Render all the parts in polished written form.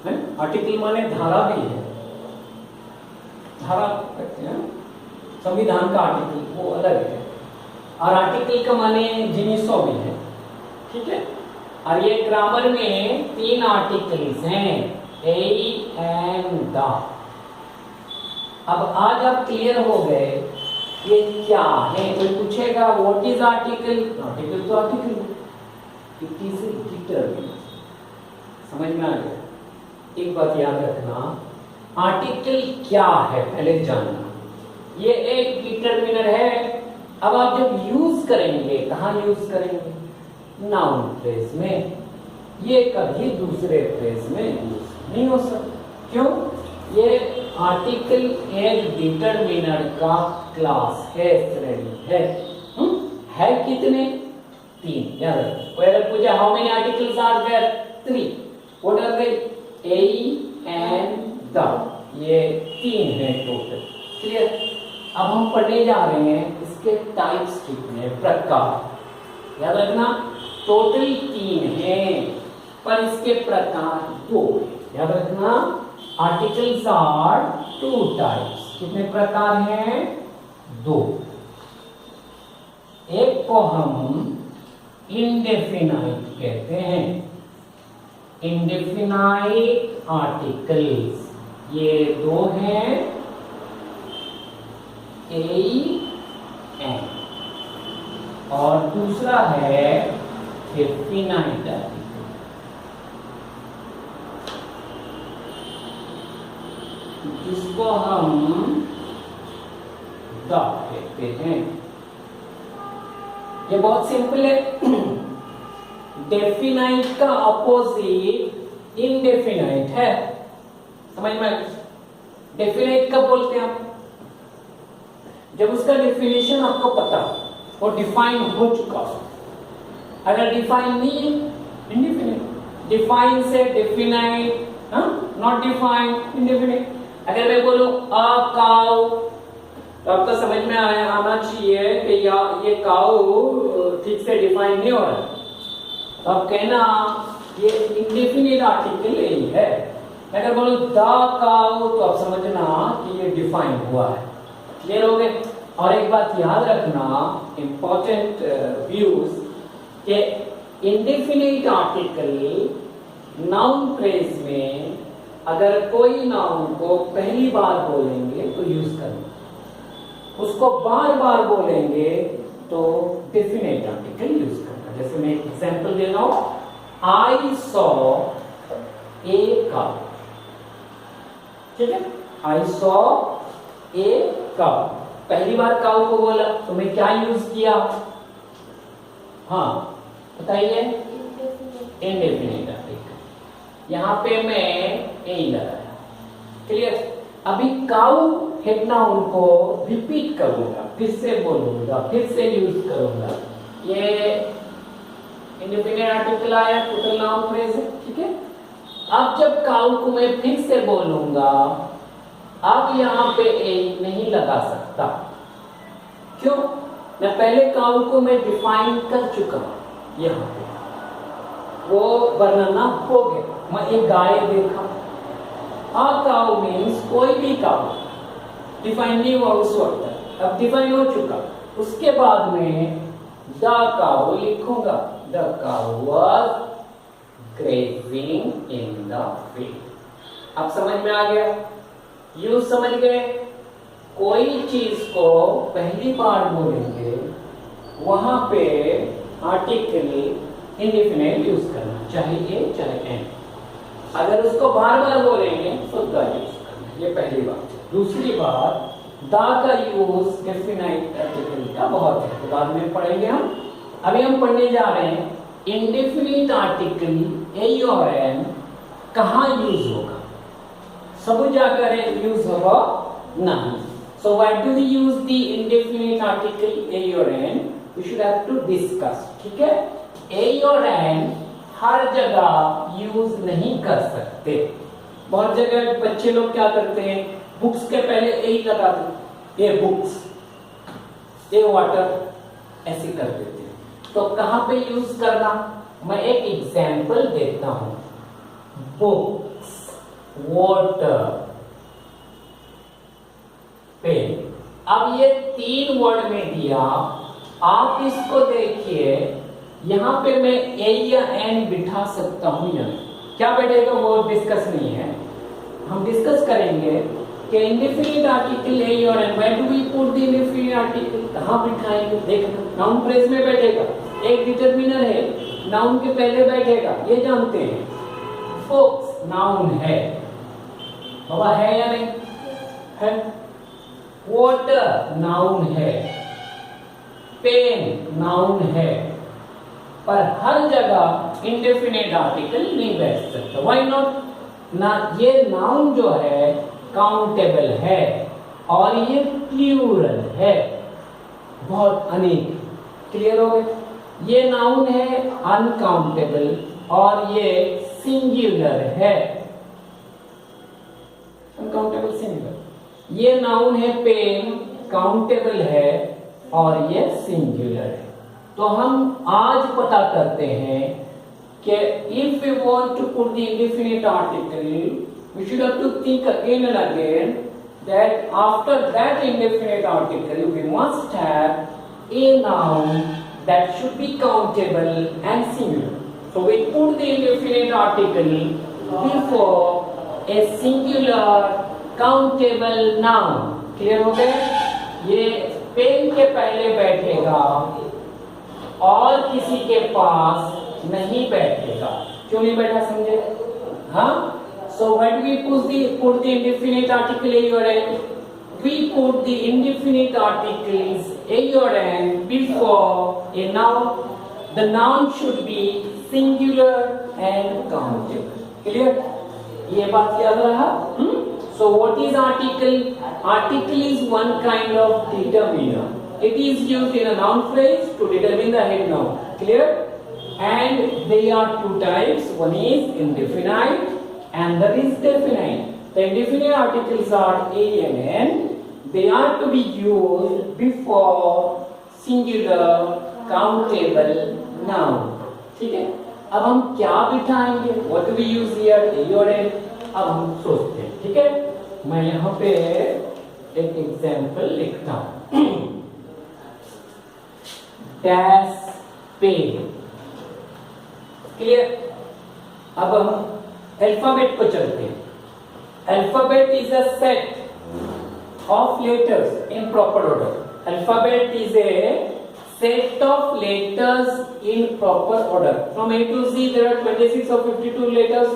है। आर्टिकल माने धारा भी है, धारा कहते हैं संविधान का आर्टिकल, वो अलग है। और आर्टिकल का माने जिनिसो भी है, ठीक है। और ये ग्रामर में 3 आर्टिकल्स हैं, ए एंड द। अब आज आप क्लियर हो गए ये क्या है। कोई पूछेगा व्हाट इज आर्टिकल, आर्टिकल तो आर्टिकल है, इट इज डिटरमिनर। समझ में आ गया। एक बात याद रखना, आर्टिकल क्या है पहले जानना। ये एक डिटरमिनर है। अब आप जब यूज करेंगे, कहाँ यूज करेंगे, नाउन फ्रेज में, ये कभी दूसरे फ्रेज में यूज नहीं हो सकता। क्यों, ये आर्टिकल एक डिटरमिनर का क्लास है, श्रेणी है। है कितने, 3। याद रखो, कोई अगर पूछे how many articles are there, 3। What are they, a and the, ये 3 है टोटल। क्लियर। अब हम पढ़ने जा रहे हैं इसके टाइप्स कितने, प्रकार। याद रखना टोटल 3 हैं, पर इसके प्रकार 2। याद रखना आर्टिकल्स आर 2 टाइप्स। कितने प्रकार हैं, 2। एक को हम इंडेफिनाइट कहते हैं, इंडेफिनाइट आर्टिकल्स, ये 2 हैं, ए एन। और दूसरा है डेफिनाइट आर्टिकल, इसको हम द कहते हैं। ये बहुत सिंपल है। डेफिनाइट का अपोजिट इनडेफिनाइट है, समझ में। डेफिनाइट कब बोलते हैं आप, जब उसका डेफिनेशन आपको पता और डिफाइन हो चुका हो। अगर डिफाइन नहीं है, इंडेफिनाइट। डिफाइन से डेफिनाइट, नॉट डिफाइन, इंडेफिनाइट। अगर मैं बोलूं अ काउ, तो आपको समझ में आना चाहिए कि ये काउ ठीक से डिफाइन नहीं हो रहा, तो आप कहना ये इंडेफिनिट आर्टिकल यही है। अगर बोलूं द काउ, तो आप समझना कि ये डिफाइन हुआ है। क्लियर हो गए। और एक बात याद रखना, इंपॉर्टेंट व्यूज, कि इंडेफिनिट आर्टिकल नाउन फ्रेज में अगर कोई नाउन को पहली बार बोलेंगे तो यूज करना, उसको बार बार बोलेंगे तो डेफिनेट आर्टिकल यूज करना। जैसे मैं एक एग्जांपल दे रहा हूं, आई सॉ ए काउ, ठीक है। आई सॉ ए काउ, पहली बार काउ को बोला तो मैं क्या यूज किया, हाँ बताइए, इंडेफिनिट आर्टिकल। यहां पे मैं ए लगाया। क्लियर। अभी काउ हेड नाउन को रिपीट करूंगा, फिर से बोलूंगा, फिर से यूज करूंगा। ये इंडेफिनिट आर्टिकल आया, टोटल नाउन फ्रेज है, ठीक है। अब जब काउ को मैं फिर से बोलूंगा, अब यहां पे ए नहीं लगा सकता। क्यों, मैं पहले काउ को मैं डिफाइन कर चुका, यहां पे वो वर्णना हो गया। मैं एक गाय देखा, आ काउ मीन्स कोई भी काउ, डिफाइन नहीं हुआ उस वक्त, अब डिफाइन हो चुका। उसके बाद में द काउ लिखूंगा, the cow was grazing in the field. अब समझ में आ गया, यूज समझ गए। कोई चीज को पहली बार बोलेंगे, वहां पे आर्टिकल इंडेफिनिट यूज करना, चाहे ए चाहे एन। अगर उसको बार बार बोलेंगे तो द यूज करना, ये पहली बात। दूसरी बात, द का यूज डेफिनाइट आर्टिकल का बहुत है, तो बाद में पढ़ेंगे हम। अभी हम पढ़ने जा रहे हैं इंडेफिनिट आर्टिकल ए और एन कहाँ यूज होगा। सब जगह यूज होगा नहीं। So why do we use the indefinite article a or n? We should have to discuss, ठीक है। a और n हर जगह यूज नहीं कर सकते। बहुत जगह बच्चे लोग क्या करते हैं, बुक्स के पहले ए ही लगा देते, ए बुक्स, ए वाटर, ऐसे कर देते हैं। तो कहां पे यूज करना, मैं एक एग्जाम्पल देता हूं। Books, water, pen। अब ये 3 वर्ड में दिया, आप इसको देखिए, यहां पे मैं ए या एन बिठा सकता हूं या नहीं, क्या बैठेगा वो डिस्कस नहीं है, हम डिस्कस करेंगे कि इंडेफिनिट आर्टिकल ए और an, where do we put the indefinite article, कहां बिठाएंगे, देखना नाउन फ्रेज में बैठेगा, एक डिटरमिनर है, नाउन के पहले बैठेगा, ये जानते हैं। फोक्स नाउन है, बाबा है या नहीं है, वाटर नाउन है, पेन नाउन है, पर हर जगह इंडेफिनिट आर्टिकल नहीं बैठ सकता। Why not? ना ये नाउन जो है काउंटेबल है और ये प्लूरल है, बहुत अनेक। क्लियर हो गए? ये नाउन है अनकाउंटेबल और ये सिंगुलर है, अनकाउंटेबल सिंगुलर। ये नाउन है पेन, काउंटेबल है और ये सिंगुलर है। तो हम आज पता करते हैं कि if we want to put the indefinite article, we should have to think again and again that after that indefinite article we must have a noun that should be countable and singular. So we put the indefinite article before a singular countable noun. Clear हो गया? ये pen के पहले बैठेगा और किसी के पास नहीं बैठेगा। क्यों नहीं बैठा समझे? हाँ, so when we put the indefinite article a or n, we put the indefinite articles a or n before a noun. The noun should be singular and countable. Clear? ये बात याद रहा? So what is article? Article is one kind of determiner. It is used in a noun phrase to determine the head noun. Clear? And they are two types. One is indefinite and that is definite. The indefinite articles are a and n. They are to be used before singular countable noun. ठीक है? अब हम क्या बिठाएंगे? What do we use here? A और n. अब हम सोचते हैं, ठीक है? मैं यहाँ पे एक एग्जाम्पल लिखता हूँ। Dash pen. क्लियर? अब हम अल्फाबेट को चलते हैं। Alphabet is a set of letters in proper order. Alphabet is a set of letters in proper order. From A to Z there are 26 or 52 letters.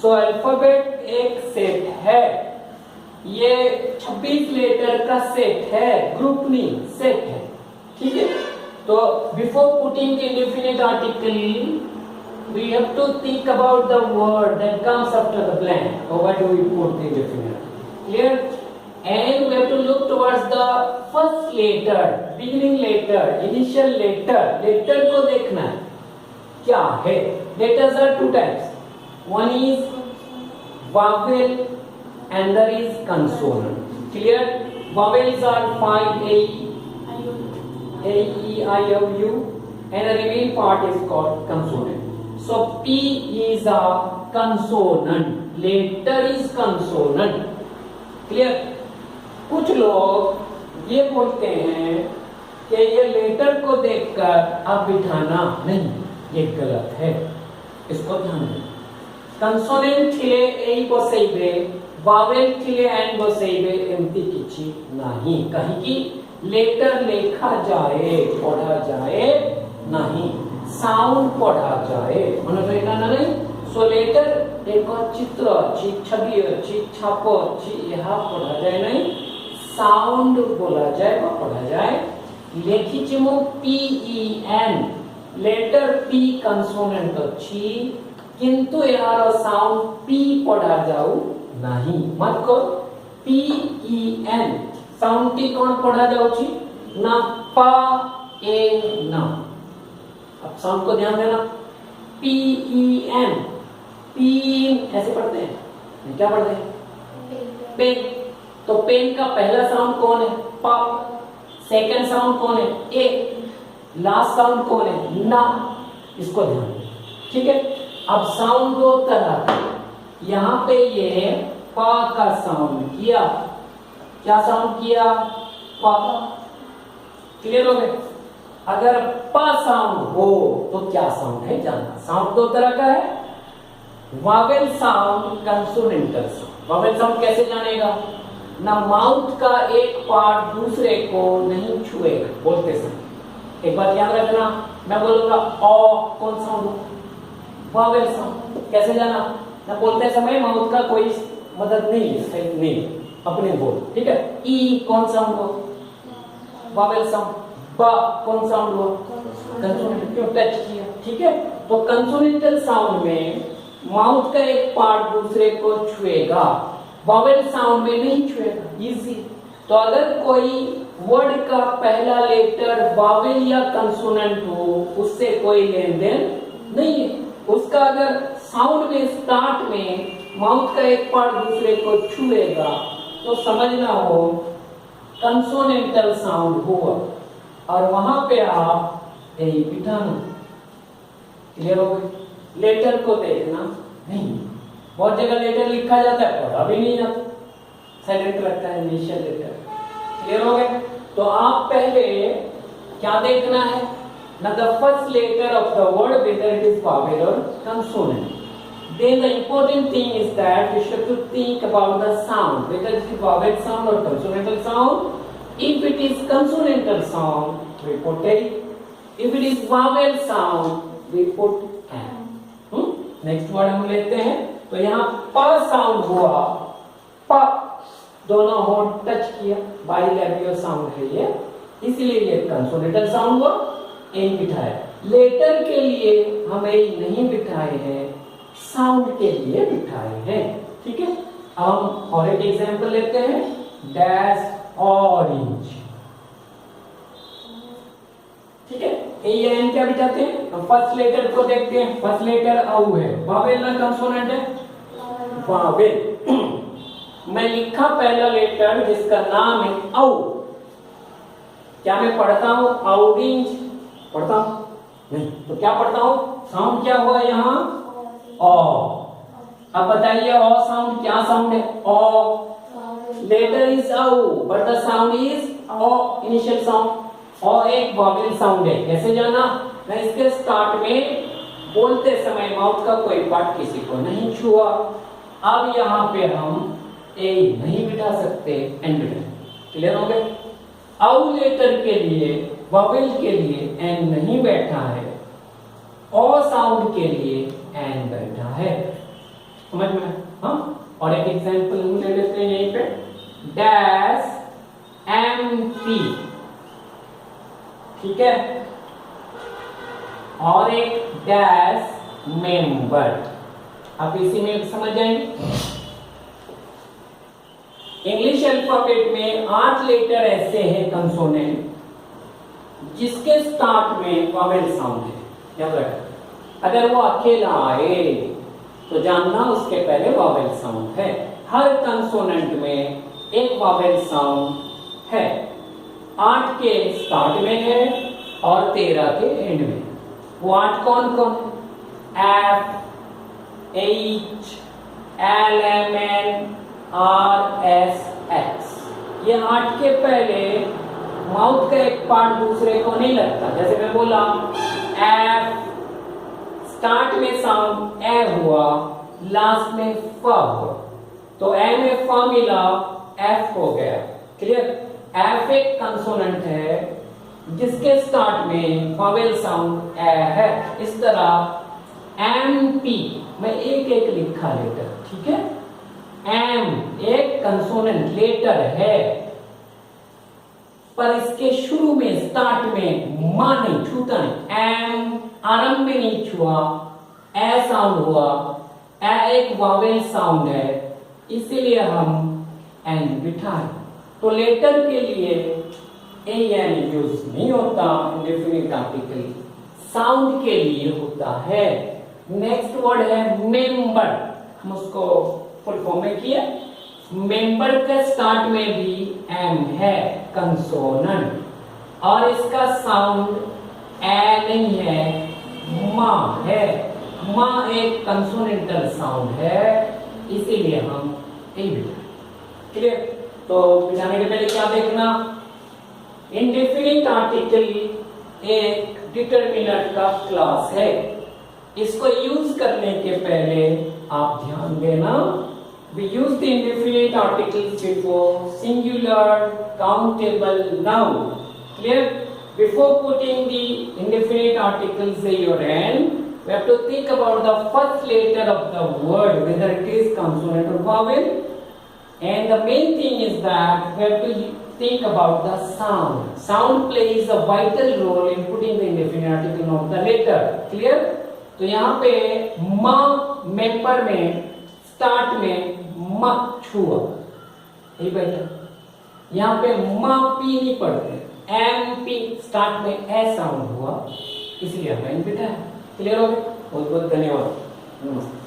So alphabet एक set है, ये 26 letter का set है, group नहीं, set है। ठीक है? तो before putting the indefinite article, we have to think about the word that comes after the blank. So why do we put the indefinite? Clear? And we have to look towards the first letter, beginning letter, initial letter. Letter को देखना है क्या है। Letters are two types. One is vowel and there is consonant. Clear? Vowels are 5 A, E, I, O, U, and the remaining part is called consonant. So P is a consonant. Letter is consonant. Clear? कुछ लोग ये बोलते हैं कि ये letter को देखकर आप बिठाना नहीं, ये गलत है, इसको ध्यान दें। कंसोनेंट थिले ए बसैबे, वावेल थिले एन बसैबे एमती किछि नहीं, कहीं की लेटर लेखा जाए, पढ़ा जाए नहीं, साउंड पढ़ा जाए, मन रहना नहीं। सो लेटर एक चित्र अच्छी, छवि अच्छी, छाप अच्छी, यहाँ पढ़ा जाए नहीं, साउंड बोला जाए व पढ़ा जाए। लेखिचे मो PEN, लेटर P कंसोनेंट अच्छी, किंतु यार साउंड P पढ़ा जाऊ नहीं, मत को PEN साउंड T कौन पढ़ा जाऊ छी ना, पा ए ना। अब साउंड को ध्यान देना, PEN, पीन ऐसे पढ़ते हैं, क्या पढ़ते हैं? पेन। तो पेन का पहला साउंड कौन है? पा। सेकंड साउंड कौन है? ए। लास्ट साउंड कौन है? ना। इसको ध्यान दें, ठीक है? अब साउंड दो तरह का, यहाँ पे ये पा का साउंड किया। क्या साउंड किया? पा। क्लियर हो गए? अगर पा साउंड हो तो क्या साउंड है जानना। साउंड दो तरह का है, vowel sound, consonantal sound. Vowel sound कैसे जानेगा? ना माउथ का एक पार्ट दूसरे को नहीं छुएगा बोलते समय। एक बात याद रखना, मैं बोलूंगा ओ, कौन साउंड हो? Wavell sound. कैसे जाना? ना बोलते समय माउथ का कोई मदद नहीं है, नहीं अपने बोल, ठीक है। ई कौन साउंड हो? Wavell sound. बा कौन साउंड हो? कंसोनेंटल। क्यों? टच किया, ठीक है। तो कंसोनेंटल साउंड में माउथ का एक पार्ट दूसरे को छुएगा, वावेल साउंड में नहीं छुएगा। इजी। तो अगर कोई वर्ड का पहला लेटर वावेल या कंसोनेंट हो, उससे कोई लेन देन नहीं है। उसका अगर साउंड में स्टार्ट में माउथ का एक पार्ट दूसरे को छुएगा तो समझना हो कंसोनेंटल साउंड हुआ, और वहां पे आप यही बिठाना। क्लियर हो गई? लेटर को देखना नहीं। बहुत जगह लेटर लिखा जाता है, पढ़ा भी नहीं जाता, साइलेंट रखता है इनिशियल लेटर। क्लियर हो गए? तो आप पहले क्या देखना है ना, the first letter of the word whether it is vowel or consonant. Then the important thing is that we should to think about the sound, whether it is vowel sound or consonantal sound. If it is consonantal sound, we put a. If it is vowel sound, we put a. Next word हम लेते हैं। तो यहाँ प sound हुआ, प दोनों होंठ टच किया, बाइलैबियल साउंड है ये, इसलिए ये कंसोनेंटल साउंड हुआ। एक बिठाया। लेटर के लिए हमें नहीं बिठाए हैं, साउंड के लिए बिठाए हैं, ठीक है। हम और एक एग्जांपल लेते हैं, डैश ऑरेंज, ठीक है। ए एन क्या बिठाते हैं? तो फर्स्ट लेटर को देखते हैं। फर्स्ट लेटर औ है, वावेल ना कंसोनेंट है? वावेल। मैं लिखा पहला लेटर जिसका नाम है औ, क्या मैं पढ़ता हूं ऑरेंज? पढ़ता हूं नहीं, तो क्या पढ़ता हूं? साउंड क्या हुआ यहाँ? ओ। अब बताइए ओ साउंड क्या साउंड है? O. Letter is O but the sound is O, initial sound. O एक वॉवेल साउंड है। कैसे जाना? मैं इसके स्टार्ट में बोलते समय माउथ का कोई पार्ट किसी को नहीं छुआ। अब यहाँ पे हम ए नहीं बिठा सकते, एन बिठा। क्लियर हो गए? औ लेटर के लिए, वॉवेल के लिए एन नहीं बैठा है, ओ साउंड के लिए एन बैठा है। समझ में? हाँ। और एक एग्जांपल हम ले लेते हैं यहीं पे, डैश एमपी, ठीक है। और एक डैश मेंबर। आप इसी में समझ जाएंगे। इंग्लिश अल्फाबेट में 8 लेटर ऐसे हैं कंसोनेंट जिसके स्टार्ट में वॉवेल साउंड है। याद रखना, अगर वो अकेला आए तो जानना उसके पहले वॉवेल साउंड है। हर कंसोनेंट में एक वॉवेल साउंड है। 8 के स्टार्ट में है और 13 के एंड में। वो 8 कौन कौन? F, H, L, M, N, R, S, X. ये 8 के पहले माउथ का एक पार्ट दूसरे को नहीं लगता। जैसे मैं बोला एफ, स्टार्ट में साउंड ए हुआ, लास्ट में फ हुआ, तो ए में फ मिला, एफ हो गया। क्लियर? एफ एक कंसोनेंट है जिसके स्टार्ट में वॉवेल साउंड ए है। इस तरह एम पी में एक एक लिखा लेटर, ठीक है। एम एक कंसोनेंट लेटर है, पर इसके शुरू में स्टार्ट में मां नहीं छूता नहीं। एम आरंभ में नहीं छुआ, ए साउंड हुआ। ए एक वॉवेल साउंड है, इसीलिए हम एन बिठाए। तो लेटर के लिए ए एन यूज नहीं होता इंडेफिनिट आर्टिकल, साउंड के लिए होता है। नेक्स्ट वर्ड है मेंबर। हम उसको फुल फॉर्म में किया। मेंबर के स्टार्ट में भी एम है, कंसोनेंट, और इसका साउंड ए नहीं है, मा है। मा एक कंसोनेंटल साउंड है, इसीलिए हम यही बिठाए। क्लियर? तो बिठाने के पहले क्या देखना, इंडेफिनिट आर्टिकल एक डिटरमिनर का क्लास है। इसको यूज करने के पहले आप ध्यान देना, we use the indefinite articles before singular countable noun. Clear? Before putting the indefinite articles in your hand, we have to think about the first letter of the word, whether it is consonant or vowel. And the main thing is that we have to think about the sound. Sound plays a vital role in putting the indefinite article of the letter. Clear? तो यहाँ पे म mapper में start में म छुआ, यही बढ़िया। यहाँ पे म पी नहीं पढ़ते, एम पी स्टार्ट में ए साउंड हुआ, इसलिए हमने बिठाया। क्लियर हो गया? बहुत बहुत धन्यवाद, नमस्ते।